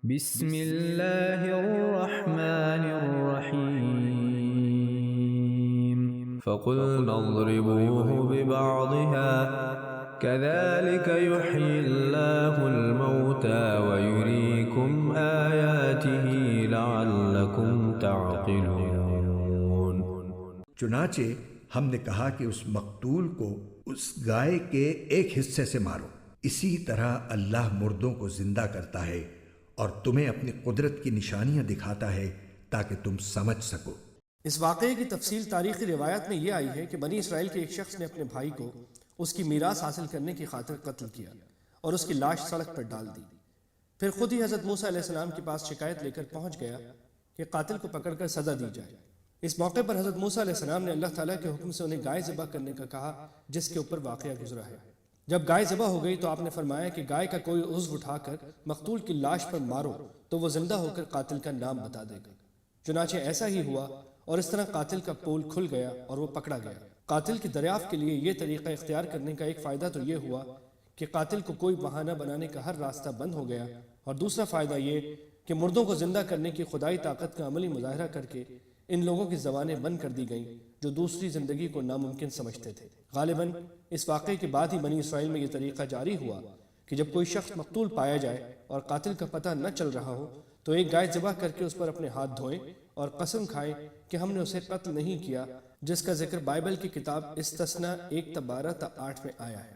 بسم اللہ الرحمن الرحیم فقلنا اضربوه ببعضها كذلك يحيي الله الموتى ويريكم آياته لعلكم تعقلون۔ چنانچہ ہم نے کہا کہ اس مقتول کو اس گائے کے ایک حصے سے مارو، اسی طرح اللہ مردوں کو زندہ کرتا ہے اور تمہیں اپنی قدرت کی نشانیاں دکھاتا ہے تاکہ تم سمجھ سکو۔ اس واقعے کی تفصیل تاریخی روایت میں یہ آئی ہے کہ بنی اسرائیل کے ایک شخص نے اپنے بھائی کو اس کی میراث حاصل کرنے کی خاطر قتل کیا اور اس کی لاش سڑک پر ڈال دی۔ پھر خود ہی حضرت موسیٰ علیہ السلام کے پاس شکایت لے کر پہنچ گیا کہ قاتل کو پکڑ کر سزا دی جائے۔ اس موقع پر حضرت موسیٰ علیہ السلام نے اللہ تعالیٰ کے حکم سے انہیں گائے ذبح کرنے کا کہا جس کے اوپر واقعہ گزرا ہے۔ جب گائے ذبح ہو گئی تو آپ نے فرمایا کہ گائے کا کوئی عضو اٹھا کر مقتول کی لاش پر مارو تو وہ زندہ ہو کر قاتل کا نام بتا دے گا۔ چنانچہ ایسا ہی ہوا اور اس طرح قاتل کا پول کھل گیا اور وہ پکڑا گیا۔ قاتل کی دریافت کے لیے یہ طریقہ اختیار کرنے کا ایک فائدہ تو یہ ہوا کہ قاتل کو کوئی بہانہ بنانے کا ہر راستہ بند ہو گیا، اور دوسرا فائدہ یہ کہ مردوں کو زندہ کرنے کی خدائی طاقت کا عملی مظاہرہ کر کے ان لوگوں کی زبانیں بند کر دی گئیں جو دوسری زندگی کو ناممکن سمجھتے تھے۔ غالباً اس واقعے کے بعد ہی بنی اسرائیل میں یہ طریقہ جاری ہوا کہ جب کوئی شخص مقتول پایا جائے اور قاتل کا پتہ نہ چل رہا ہو تو ایک گائے ذبح کر کے اس پر اپنے ہاتھ دھوئیں اور قسم کھائیں کہ ہم نے اسے قتل نہیں کیا، جس کا ذکر بائبل کی کتاب استثنا 1:12-8 میں آیا ہے۔